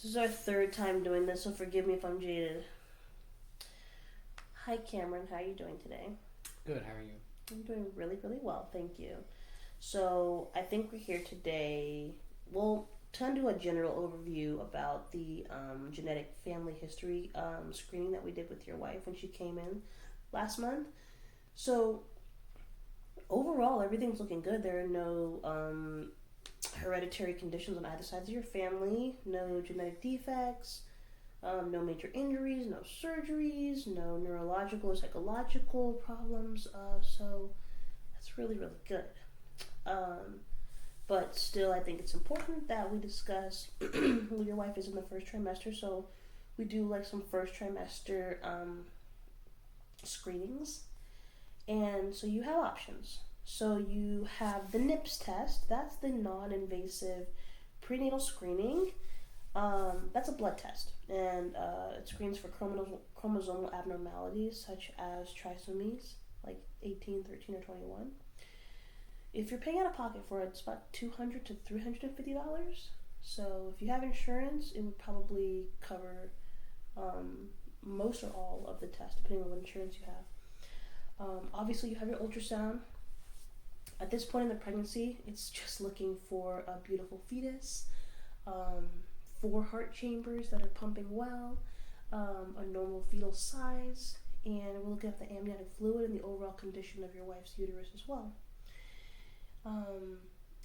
This is our third time doing this, so forgive me if I'm jaded. Hi Cameron, how are you doing today? Good, how are you? I'm doing really, really well, thank you. So I think we're here today. Well, to do a general overview about the genetic family history screening that we did with your wife when she came in last month. So overall, everything's looking good. There are no hereditary conditions on either side of your family, no genetic defects, no major injuries, no surgeries, no neurological or psychological problems. So that's really, really good. Um, but still, I think it's important that we discuss who your wife is in the first trimester. So we do like some first trimester screenings. And so you have options. So you have the NIPS test. That's the non-invasive prenatal screening. That's a blood test, and it screens for chromosomal abnormalities such as trisomies, like 18, 13, or 21. If you're paying out of pocket for it, it's about $200 to $350. So if you have insurance, it would probably cover most or all of the tests, depending on what insurance you have. Obviously, you have your ultrasound. At this point in the pregnancy, it's just looking for a beautiful fetus, 4 heart chambers that are pumping well, a normal fetal size, and we're looking at the amniotic fluid and the overall condition of your wife's uterus as well.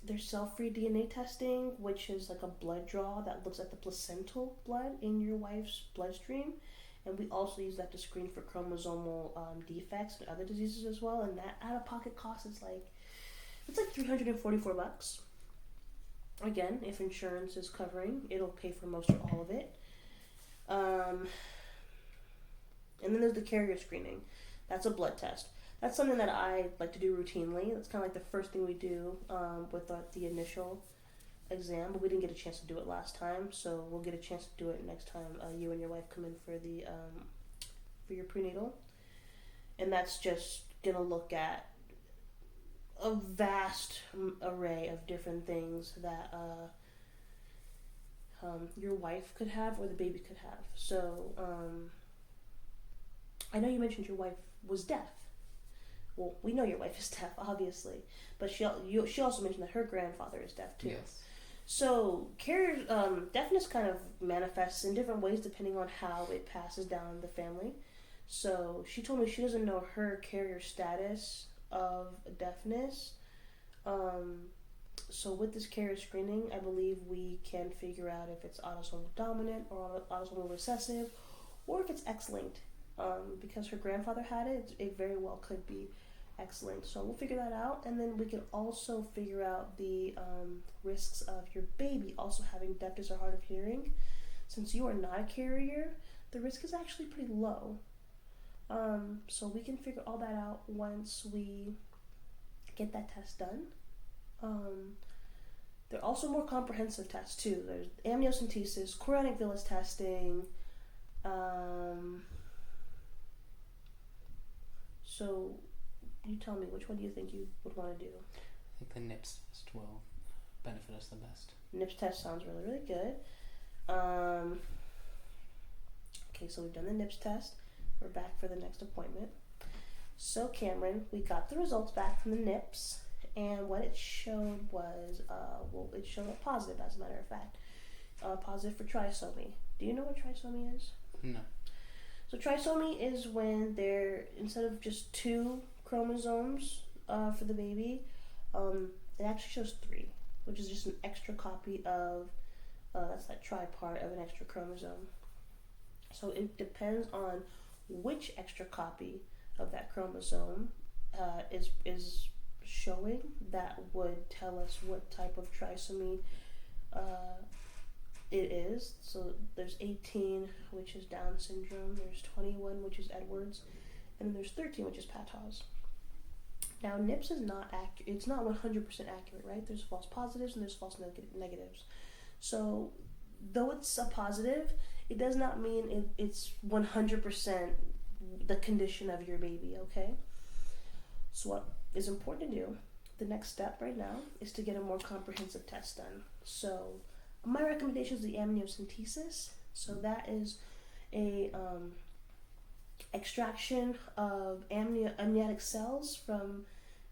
There's cell-free DNA testing, which is like a blood draw that looks at the placental blood in your wife's bloodstream. And we also use that to screen for chromosomal defects and other diseases as well. And that out-of-pocket cost is like $344. Again, if insurance is covering, it'll pay for most or all of it. And then there's the carrier screening. That's a blood test. That's something that I like to do routinely. That's kind of like the first thing we do with the initial exam, but we didn't get a chance to do it last time, so we'll get a chance to do it next time you and your wife come in for your prenatal. And that's just gonna look at a vast array of different things that your wife could have or the baby could have. So I know you mentioned your wife was deaf. Well, we know your wife is deaf, obviously, but she also mentioned that her grandfather is deaf too. Yes. So deafness kind of manifests in different ways depending on how it passes down the family. So she told me she doesn't know her carrier status of deafness. So with this carrier screening, I believe we can figure out if it's autosomal dominant or autosomal recessive, or if it's X-linked. Because her grandfather had it, it very well could be X-linked. So we'll figure that out, and then we can also figure out the risks of your baby also having deafness or hard of hearing. Since you are not a carrier, the risk is actually pretty low. So we can figure all that out once we get that test done. There are also more comprehensive tests too. There's amniocentesis, chorionic villus testing. So you tell me, which one do you think you would want to do? I think the NIPS test will benefit us the best. NIPS test sounds really, really good. Okay, so we've done the NIPS test. We're back for the next appointment. So Cameron, we got the results back from the NIPS, and what it showed was, it showed a positive, as a matter of fact. Positive for trisomy. Do you know what trisomy is? No. So trisomy is when there, instead of just 2 chromosomes for the baby, it actually shows 3, which is just an extra copy of, that's that tri part of an extra chromosome. So it depends on which extra copy of that chromosome is showing. That would tell us what type of trisomy it is. So there's 18, which is Down syndrome. There's 21, which is Edwards, and then there's 13, which is Patau's. Now NIPS is not accurate. It's not 100% accurate, right? There's false positives and there's false negatives. So though it's a positive, it does not mean it's 100% the condition of your baby. Okay. So what is important to do? The next step right now is to get a more comprehensive test done. So My recommendation is the amniocentesis. So that is a extraction of amniotic cells from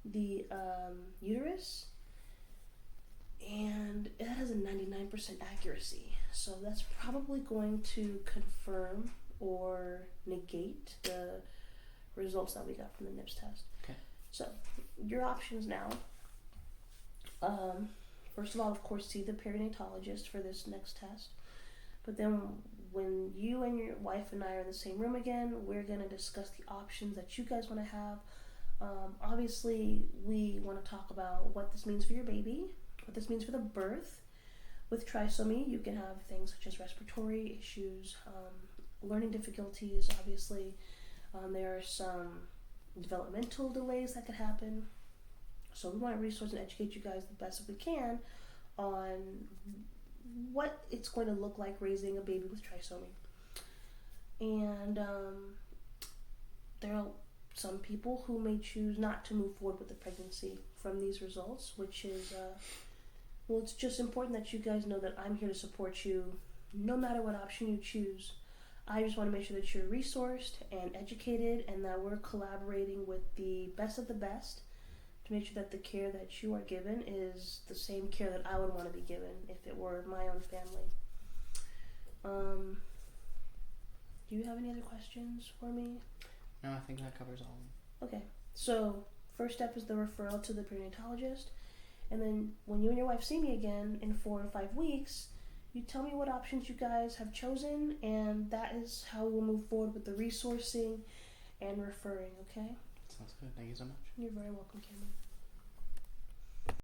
the uterus, and it has a 99% accuracy. So that's probably going to confirm or negate the results that we got from the NIPS test. Okay. So your options now. First of all, of course, see the perinatologist for this next test. But then when you and your wife and I are in the same room again, we're going to discuss the options that you guys want to have. Obviously, we want to talk about what this means for your baby, what this means for the birth. With trisomy, you can have things such as respiratory issues, learning difficulties, obviously. There are some developmental delays that could happen. So we want to resource and educate you guys the best that we can on what it's going to look like raising a baby with trisomy. And there are some people who may choose not to move forward with the pregnancy from these results, which is, well, it's just important that you guys know that I'm here to support you no matter what option you choose. I just want to make sure that you're resourced and educated and that we're collaborating with the best of the best to make sure that the care that you are given is the same care that I would want to be given if it were my own family. Do you have any other questions for me? No, I think that covers all of them. Okay, so first step is the referral to the perinatologist, and then when you and your wife see me again in 4 or 5 weeks, you tell me what options you guys have chosen, and that is how we'll move forward with the resourcing and referring, okay? Sounds good. Thank you so much. You're very welcome, Cameron.